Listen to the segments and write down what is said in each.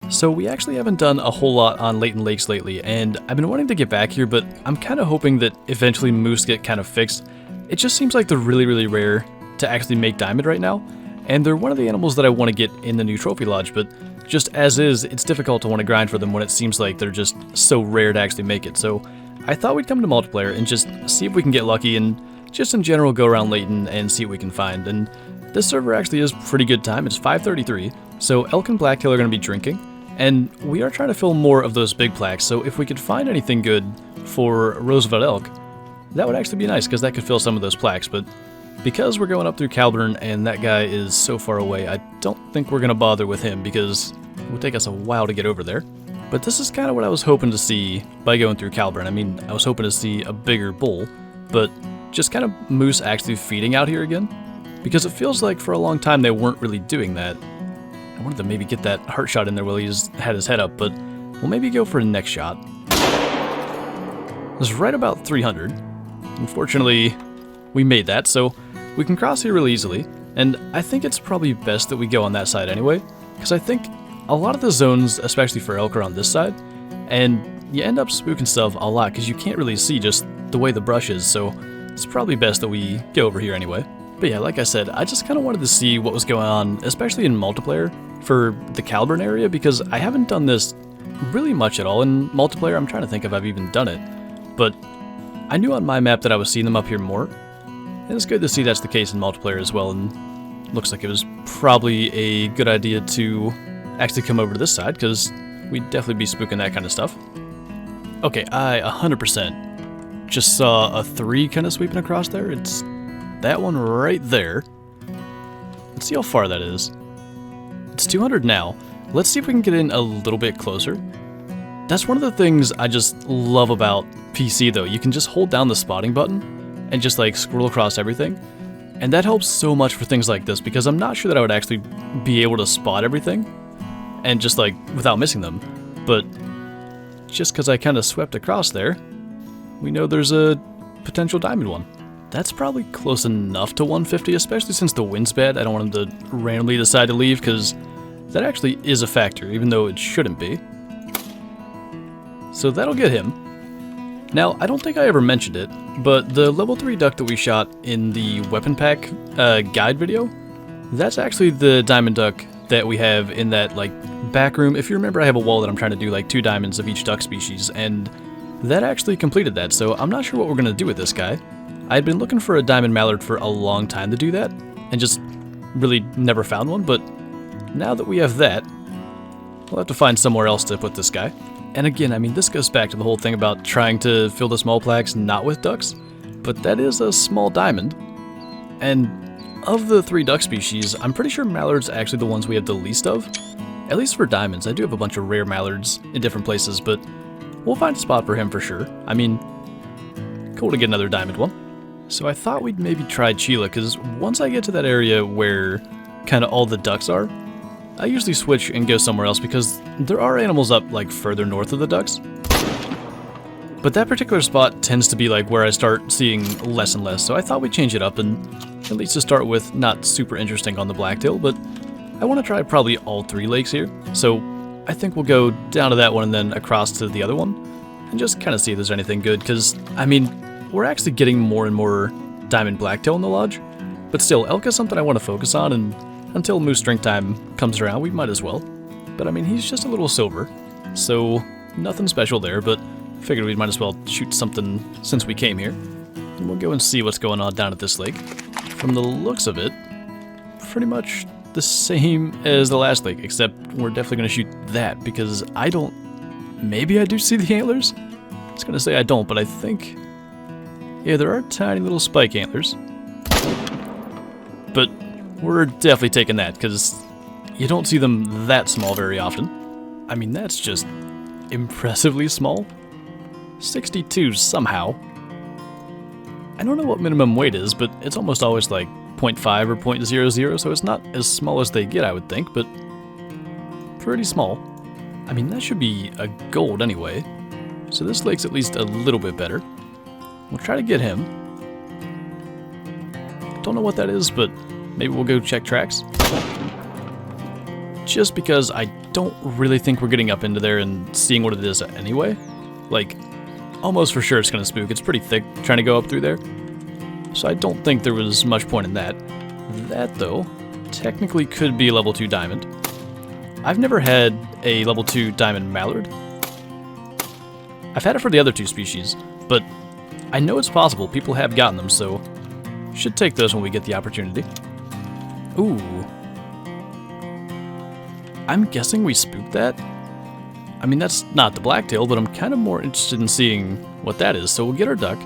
So we actually haven't done a whole lot on Layton Lakes lately, and I've been wanting to get back here, but I'm kind of hoping that eventually moose get kind of fixed. It just seems like they're really rare to actually make diamond right now, and they're one of the animals that I want to get in the new trophy lodge, but just as is, it's difficult to want to grind for them when it seems like they're just so rare to actually make it. So I thought we'd come to multiplayer and just see if we can get lucky and just in general go around Layton and see what we can find. And this server actually is pretty good time. It's 5:33, so Elk and Blacktail are going to be drinking. And we are trying to fill more of those big plaques, so if we could find anything good for Roosevelt elk, that would actually be nice, because that could fill some of those plaques. But because we're going up through Calburn and that guy is so far away, I don't think we're going to bother with him, because it would take us a while to get over there. But this is kind of what I was hoping to see by going through Calburn. I mean, I was hoping to see a bigger bull, but just kind of moose actually feeding out here again, because it feels like for a long time they weren't really doing that. I wanted to maybe get that heart shot in there while he just had his head up, but we'll maybe go for a next shot. It was right about 300. Unfortunately, we made that, so we can cross here really easily, and I think it's probably best that we go on that side anyway, because I think a lot of the zones, especially for elk, are on this side, and you end up spooking stuff a lot because you can't really see just the way the brush is, so it's probably best that we go over here anyway. But yeah, like I said, I just kind of wanted to see what was going on, especially in multiplayer, for the Calburn area, because I haven't done this really much at all in multiplayer. I'm trying to think if I've even done it, but I knew on my map that I was seeing them up here more, and it's good to see that's the case in multiplayer as well, and looks like it was probably a good idea to actually come over to this side, because we'd definitely be spooking that kind of stuff. Okay, I 100% just saw a 3 kind of sweeping across there. It's that one right there. Let's see how far that is. It's 200 now. Let's see if we can get in a little bit closer. That's one of the things I just love about PC though. You can just hold down the spotting button and just like scroll across everything. And that helps so much for things like this, because I'm not sure that I would actually be able to spot everything and just like without missing them. But just because I kind of swept across there, we know there's a potential diamond one. That's probably close enough to 150, especially since the wind's bad. I don't want him to randomly decide to leave, because that actually is a factor, even though it shouldn't be. So that'll get him. Now, I don't think I ever mentioned it, but the level 3 duck that we shot in the weapon pack guide video, that's actually the diamond duck that we have in that like back room. If you remember, I have a wall that I'm trying to do like 2 diamonds of each duck species, and that actually completed that, so I'm not sure what we're going to do with this guy. I'd been looking for a diamond mallard for a long time to do that, and just really never found one, but now that we have that, we'll have to find somewhere else to put this guy. And again, I mean, this goes back to the whole thing about trying to fill the small plaques not with ducks, but that is a small diamond. And of the 3 duck species, I'm pretty sure mallards are actually the ones we have the least of, at least for diamonds. I do have a bunch of rare mallards in different places, but we'll find a spot for him for sure. I mean, cool to get another diamond one. So I thought we'd maybe try Chila, because once I get to that area where kind of all the ducks are, I usually switch and go somewhere else, because there are animals up like further north of the ducks. But that particular spot tends to be like where I start seeing less and less, so I thought we'd change it up, and at least to start with, not super interesting on the Blacktail, but I want to try probably all 3 lakes here. So I think we'll go down to that one and then across to the other one, and just kind of see if there's anything good, because, I mean, we're actually getting more and more diamond blacktail in the lodge, but still, elk is something I want to focus on, and until moose drink time comes around, we might as well. But I mean, he's just a little silver, so nothing special there, but figured we might as well shoot something since we came here. And we'll go and see what's going on down at this lake. From the looks of it, pretty much the same as the last lake, except we're definitely going to shoot that, because I don't... Maybe I do see the antlers? I was going to say I don't, but I think... Yeah, there are tiny little spike antlers. But we're definitely taking that, because you don't see them that small very often. I mean, that's just impressively small. 62 somehow. I don't know what minimum weight is, but it's almost always like 0.5 or 0.00, so it's not as small as they get, I would think, but pretty small. I mean, that should be a gold anyway, so this lake's at least a little bit better. We'll try to get him. Don't know what that is, but maybe we'll go check tracks. just because I don't really think we're getting up into there and seeing what it is anyway. Like, almost for sure it's going to spook. It's pretty thick trying to go up through there. So I don't think there was much point in that. That, though, technically could be a level 2 diamond. I've never had a level 2 diamond mallard. I've had it for the other 2 species, but I know it's possible. People have gotten them, so should take those when we get the opportunity. Ooh. I'm guessing we spooked that? I mean, that's not the Blacktail, but I'm kind of more interested in seeing what that is. So we'll get our duck,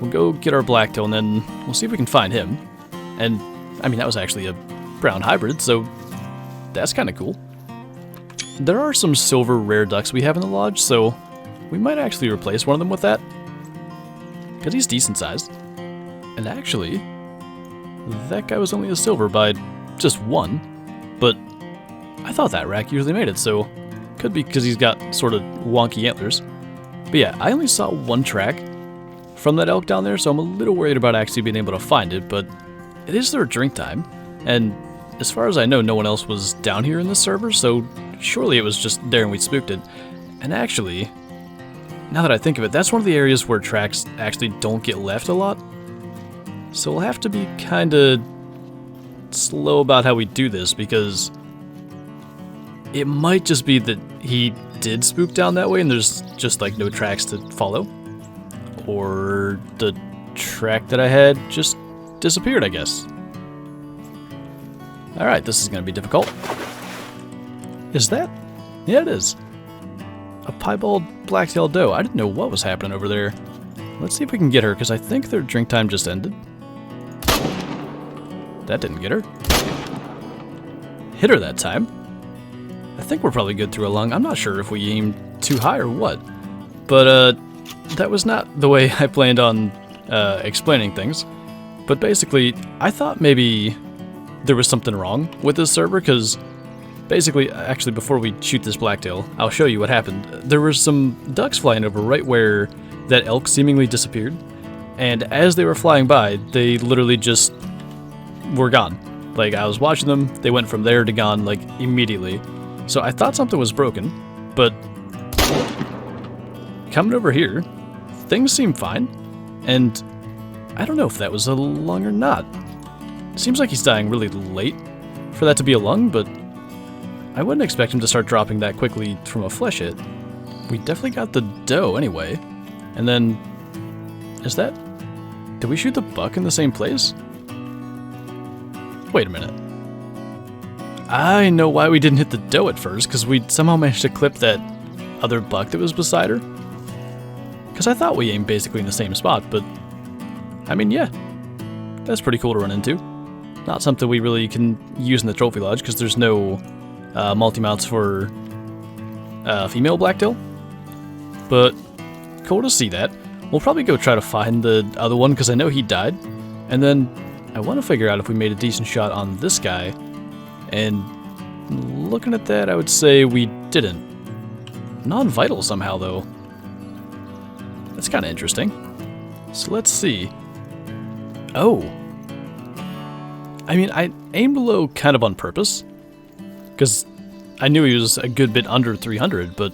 we'll go get our Blacktail, and then we'll see if we can find him. And, I mean, that was actually a brown hybrid, so that's kind of cool. There are some silver rare ducks we have in the lodge, so we might actually replace one of them with that. Because he's decent sized. And actually, that guy was only a silver by just 1, but I thought that rack usually made it, so could be because he's got sort of wonky antlers. But yeah, I only saw 1 track from that elk down there, so I'm a little worried about actually being able to find it, but it is their drink time, and as far as I know, no one else was down here in this server, so surely it was just there and we spooked it. And actually, now that I think of it, that's one of the areas where tracks actually don't get left a lot, so we'll have to be kinda slow about how we do this, because it might just be that he did spook down that way and there's just like no tracks to follow. Or the track that I had just disappeared, I guess. Alright, this is going to be difficult. Is that? Yeah, it is. A piebald blacktail doe. I didn't know what was happening over there. Let's see if we can get her, because I think their drink time just ended. That didn't get her. Hit her that time. I think we're probably good through a lung. I'm not sure if we aimed too high or what. But, that was not the way I planned on, explaining things. But basically, I thought maybe there was something wrong with this server, because basically, actually, before we shoot this blacktail, I'll show you what happened. There were some ducks flying over right where that elk seemingly disappeared. And as they were flying by, they literally just were gone. Like, I was watching them, they went from there to gone, like, immediately. So I thought something was broken, but coming over here, things seem fine, and I don't know if that was a lung or not. Seems like he's dying really late for that to be a lung, but I wouldn't expect him to start dropping that quickly from a flesh hit. We definitely got the doe anyway, and then, is that, did we shoot the buck in the same place? Wait a minute. I know why we didn't hit the doe at first, because we somehow managed to clip that other buck that was beside her. Because I thought we aimed basically in the same spot, but I mean, yeah, that's pretty cool to run into. Not something we really can use in the trophy lodge, because there's no multi-mounts for female blacktail. But cool to see that. We'll probably go try to find the other one, because I know he died. And then I want to figure out if we made a decent shot on this guy. And looking at that, I would say we didn't. Non-vital somehow, though. That's kind of interesting. So let's see. Oh. I mean, I aimed low kind of on purpose, because I knew he was a good bit under 300, but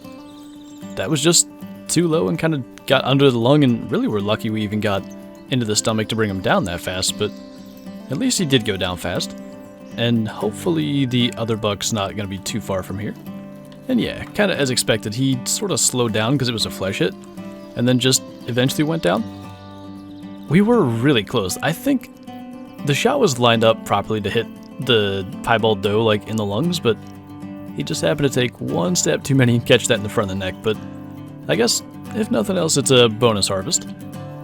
that was just too low and kind of got under the lung, and really we're lucky we even got into the stomach to bring him down that fast, but at least he did go down fast. And hopefully the other buck's not going to be too far from here. And yeah, kind of as expected, he sort of slowed down because it was a flesh hit, and then just eventually went down. We were really close. I think the shot was lined up properly to hit the piebald doe, like, in the lungs, but he just happened to take one step too many and catch that in the front of the neck. But I guess, if nothing else, it's a bonus harvest.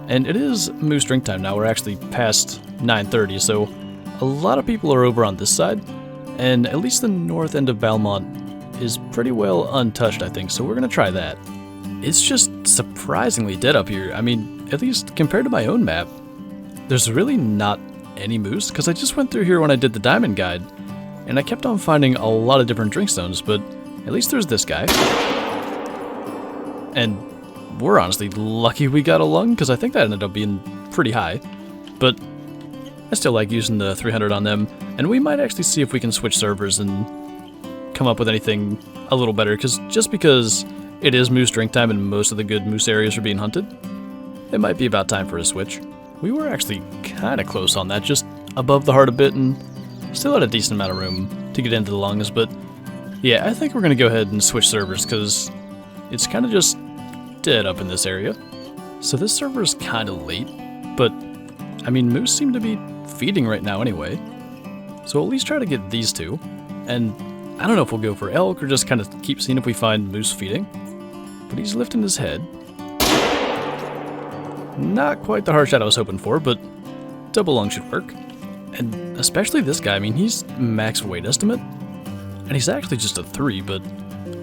And it is moose drink time now. We're actually past 9:30, so a lot of people are over on this side, and at least the north end of Balmont is pretty well untouched, I think, so we're going to try that. It's just surprisingly dead up here. I mean, at least compared to my own map, there's really not any moose, because I just went through here when I did the diamond guide, and I kept on finding a lot of different drink stones, but at least there's this guy. And we're honestly lucky we got a lung, because I think that ended up being pretty high, but I still like using the 300 on them, and we might actually see if we can switch servers and come up with anything a little better, because it is moose drink time and most of the good moose areas are being hunted, it might be about time for a switch. We were actually kind of close on that, just above the heart a bit, and still had a decent amount of room to get into the lungs, but yeah, I think we're going to go ahead and switch servers, because it's kind of just dead up in this area. So this server is kind of late, but I mean, moose seem to be feeding right now anyway, so at least try to get these two, and I don't know if we'll go for elk or just kind of keep seeing if we find moose feeding, but he's lifting his head. Not quite the heart shot I was hoping for, but double lung should work. And especially this guy, I mean, he's max weight estimate, and he's actually just a 3, but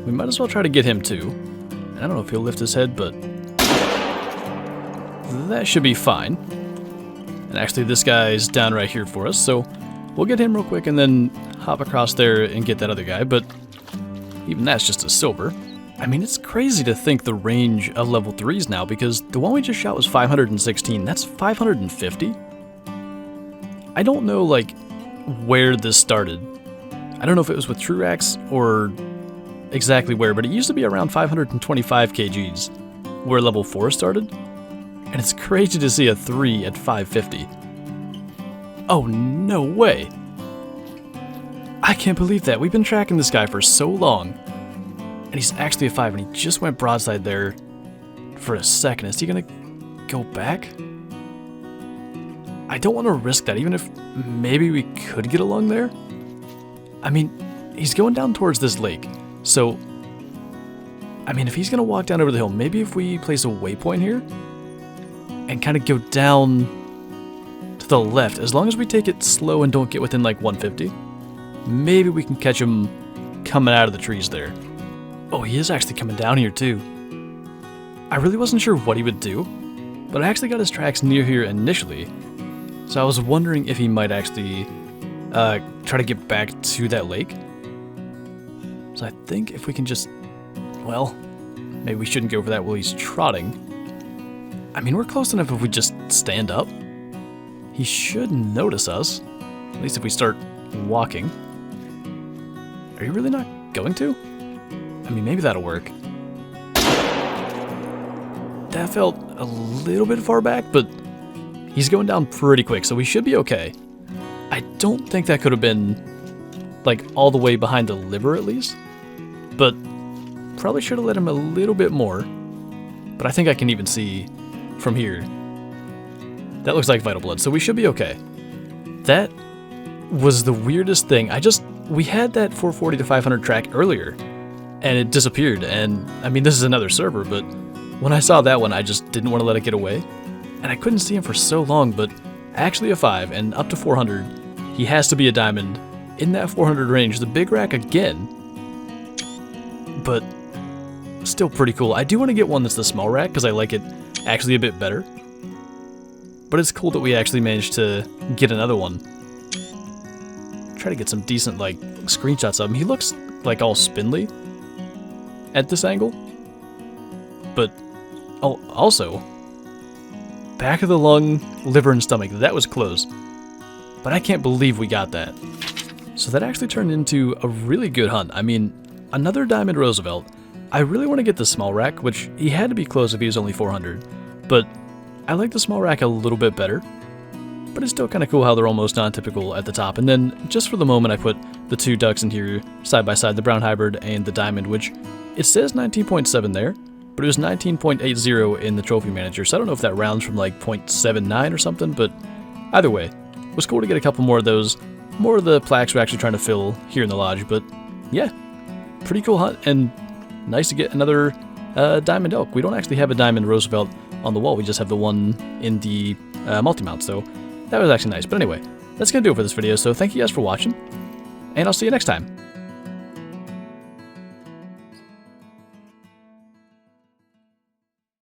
we might as well try to get him too. And I don't know if he'll lift his head, but that should be fine. And actually this guy's down right here for us, so we'll get him real quick and then hop across there and get that other guy, but even that's just a silver. I mean, it's crazy to think the range of level 3s now, because the one we just shot was 516, that's 550? I don't know, like, where this started. I don't know if it was with Truax or exactly where, but it used to be around 525 kgs, where level 4 started, and it's crazy to see a 3 at 550. Oh, no way! I can't believe that. We've been tracking this guy for so long, and he's actually a 5, and he just went broadside there for a second. Is he gonna go back? I don't want to risk that, even if maybe we could get along there. I mean, he's going down towards this lake, so I mean, if he's gonna walk down over the hill, maybe if we place a waypoint here and kind of go down to the left, as long as we take it slow and don't get within like 150, maybe we can catch him coming out of the trees there. Oh, he is actually coming down here too. I really wasn't sure what he would do, but I actually got his tracks near here initially, so I was wondering if he might actually try to get back to that lake. So I think if we can just, well, maybe we shouldn't go for that while he's trotting. I mean, we're close enough if we just stand up. He should notice us, at least if we start walking. Are you really not going to? I mean, maybe that'll work. That felt a little bit far back, but he's going down pretty quick, so we should be okay. I don't think that could have been, like, all the way behind the liver at least, but probably should have let him a little bit more, but I think I can even see from here. That looks like vital blood, so we should be okay. That was the weirdest thing. We had that 440 to 500 track earlier, and it disappeared, and I mean, this is another server, but when I saw that one, I just didn't want to let it get away, and I couldn't see him for so long, but actually a 5, and up to 400, he has to be a diamond in that 400 range. The big rack again, but still pretty cool. I do want to get one that's the small rack, because I like it actually a bit better, but it's cool that we actually managed to get another one. Try to get some decent, like, screenshots of him. He looks, like, all spindly at this angle, but oh, also back of the lung, liver, and stomach. That was close, but I can't believe we got that. So that actually turned into a really good hunt. I mean, another diamond Roosevelt. I really want to get the small rack, which he had to be close if he was only 400, but I like the small rack a little bit better. But it's still kind of cool how they're almost non-typical at the top. And then, just for the moment, I put the two ducks in here side by side, the brown hybrid and the diamond, which it says 19.7 there, but it was 19.80 in the trophy manager, so I don't know if that rounds from like 0.79 or something, but either way, it was cool to get a couple more of those. More of the plaques we're actually trying to fill here in the lodge, but yeah, pretty cool hunt, and nice to get another diamond elk. We don't actually have a diamond Roosevelt on the wall, we just have the one in the multi-mount, so that was actually nice. But anyway, that's going to do it for this video, so thank you guys for watching, and I'll see you next time.